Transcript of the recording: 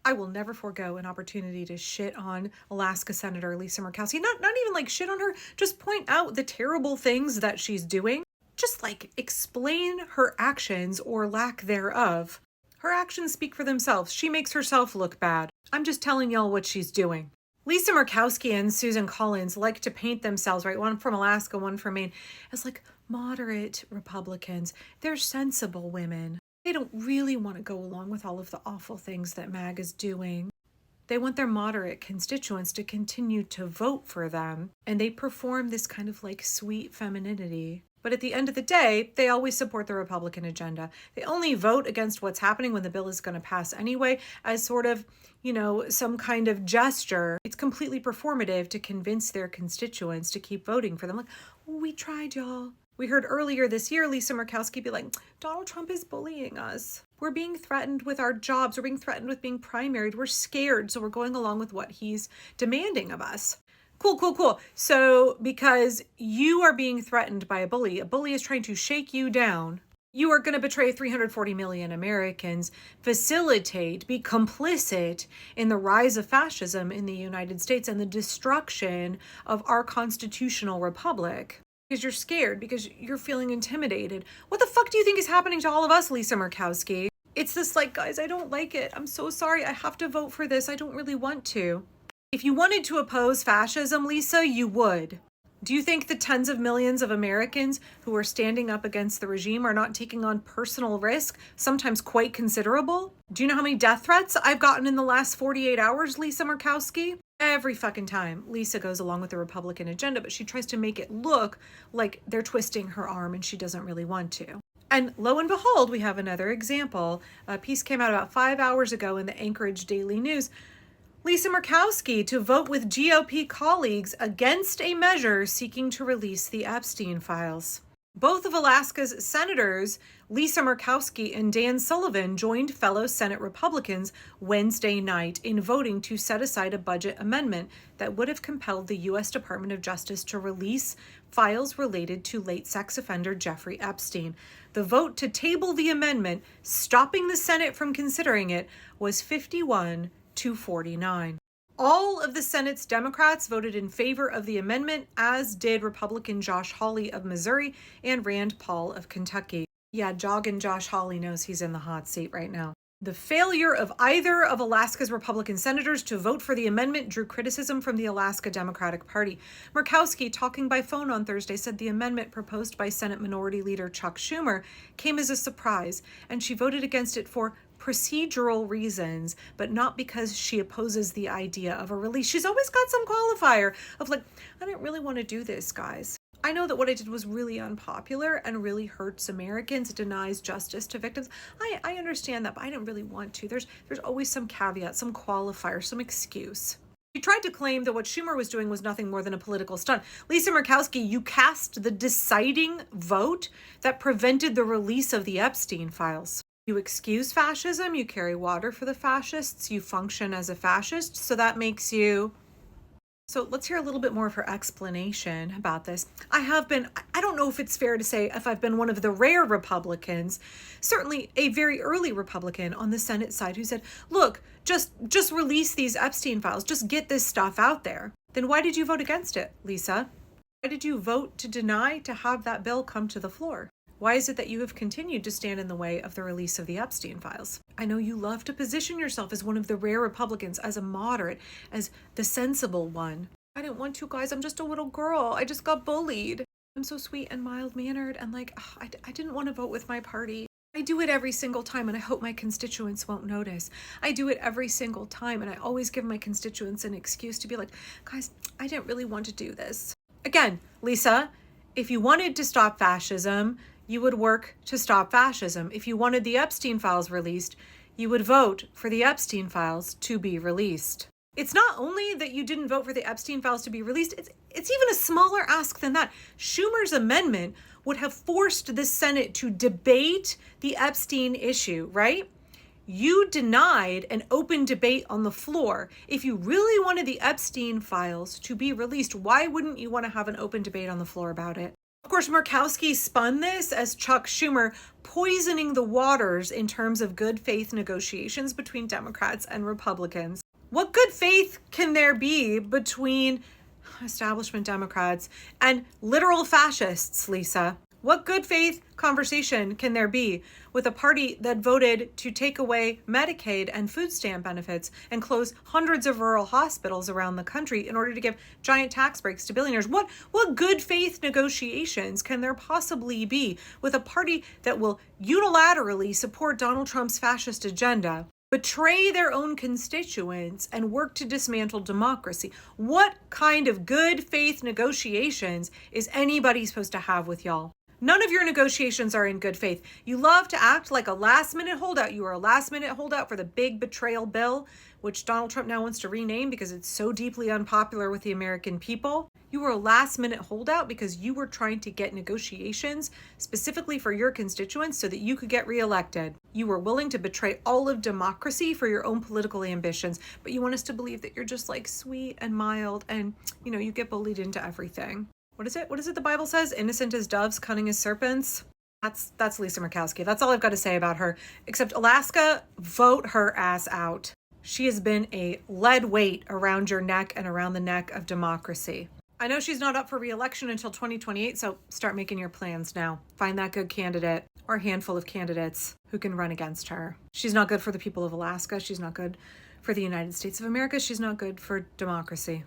I will never forego an opportunity to shit on Alaska Senator Lisa Murkowski. Not even like shit on her, just point out the terrible things that she's doing. Just like explain her actions or lack thereof. Her actions speak for themselves. She makes herself look bad. I'm just telling y'all what she's doing. Lisa Murkowski and Susan Collins like to paint themselves, right? One from Alaska, one from Maine, as like moderate Republicans. They're sensible women. They don't really want to go along with all of the awful things that MAG is doing. They want their moderate constituents to continue to vote for them, and they perform this kind of like sweet femininity. But at the end of the day, they always support the Republican agenda. They only vote against what's happening when the bill is going to pass anyway, as sort of, some kind of gesture. It's completely performative to convince their constituents to keep voting for them. Like, we tried, y'all. We heard earlier this year, Lisa Murkowski be like, Donald Trump is bullying us. We're being threatened with our jobs. We're being threatened with being primaried. We're scared, so we're going along with what he's demanding of us. Cool. So because you are being threatened by a bully is trying to shake you down, you are going to betray 340 million Americans, facilitate, be complicit in the rise of fascism in the United States and the destruction of our constitutional republic. Because you're scared, because you're feeling intimidated. What the fuck do you think is happening to all of us, Lisa Murkowski? It's this like, guys, I don't like it. I'm so sorry. I have to vote for this. I don't really want to. If you wanted to oppose fascism, Lisa, you would. Do you think the tens of millions of Americans who are standing up against the regime are not taking on personal risk, sometimes quite considerable? Do you know how many death threats I've gotten in the last 48 hours, Lisa Murkowski? Every fucking time Lisa goes along with the Republican agenda, but she tries to make it look like they're twisting her arm and she doesn't really want to. And lo and behold, we have another example. A piece came out about 5 hours ago in the Anchorage Daily News. Lisa Murkowski to vote with GOP colleagues against a measure seeking to release the Epstein Files. Both of Alaska's senators, Lisa Murkowski and Dan Sullivan, joined fellow Senate Republicans Wednesday night in voting to set aside a budget amendment that would have compelled the U.S. Department of Justice to release files related to late sex offender Jeffrey Epstein. The vote to table the amendment, stopping the Senate from considering it, was 51-49. All of the Senate's Democrats voted in favor of the amendment, as did Republican Josh Hawley of Missouri and Rand Paul of Kentucky. Yeah, jogging Josh Hawley knows he's in the hot seat right now. The failure of either of Alaska's Republican senators to vote for the amendment drew criticism from the Alaska Democratic Party. Murkowski, talking by phone on Thursday, said the amendment proposed by Senate Minority Leader Chuck Schumer came as a surprise, and she voted against it for procedural reasons, but not because she opposes the idea of a release. She's always got some qualifier of like, I didn't really want to do this, guys. I know that what I did was really unpopular and really hurts Americans, denies justice to victims. I understand that, but I didn't really want to. There's always some caveat, some qualifier, some excuse. She tried to claim that what Schumer was doing was nothing more than a political stunt. Lisa Murkowski, you cast the deciding vote that prevented the release of the Epstein Files. You excuse fascism, you carry water for the fascists, you function as a fascist, so that makes you... So let's hear a little bit more of her explanation about this. I don't know if it's fair to say if I've been one of the rare Republicans, certainly a very early Republican on the Senate side who said, look, just release these Epstein files, just get this stuff out there. Then why did you vote against it, Lisa? Why did you vote to deny to have that bill come to the floor? Why is it that you have continued to stand in the way of the release of the Epstein Files? I know you love to position yourself as one of the rare Republicans, as a moderate, as the sensible one. I didn't want to, guys. I'm just a little girl. I just got bullied. I'm so sweet and mild-mannered and I didn't want to vote with my party. I do it every single time and I hope my constituents won't notice. I do it every single time and I always give my constituents an excuse to be like, guys, I didn't really want to do this. Again, Lisa, if you wanted to stop fascism, you would work to stop fascism. If you wanted the Epstein Files released, you would vote for the Epstein Files to be released. It's not only that you didn't vote for the Epstein Files to be released, it's even a smaller ask than that. Schumer's amendment would have forced the Senate to debate the Epstein issue, right? You denied an open debate on the floor. If you really wanted the Epstein Files to be released, why wouldn't you want to have an open debate on the floor about it? Of course, Murkowski spun this as Chuck Schumer poisoning the waters in terms of good faith negotiations between Democrats and Republicans. What good faith can there be between establishment Democrats and literal fascists, Lisa? What good faith conversation can there be with a party that voted to take away Medicaid and food stamp benefits and close hundreds of rural hospitals around the country in order to give giant tax breaks to billionaires? What good faith negotiations can there possibly be with a party that will unilaterally support Donald Trump's fascist agenda, betray their own constituents, and work to dismantle democracy? What kind of good faith negotiations is anybody supposed to have with y'all? None of your negotiations are in good faith. You love to act like a last-minute holdout. You are a last-minute holdout for the big betrayal bill, which Donald Trump now wants to rename because it's so deeply unpopular with the American people. You were a last-minute holdout because you were trying to get negotiations specifically for your constituents so that you could get reelected. You were willing to betray all of democracy for your own political ambitions, but you want us to believe that you're just like sweet and mild and, you get bullied into everything. What is it the Bible says? Innocent as doves, cunning as serpents. That's Lisa Murkowski. That's all I've got to say about her. Except Alaska, vote her ass out. She has been a lead weight around your neck and around the neck of democracy. I know she's not up for re-election until 2028, so start making your plans now. Find that good candidate or a handful of candidates who can run against her. She's not good for the people of Alaska. She's not good for the United States of America. She's not good for democracy.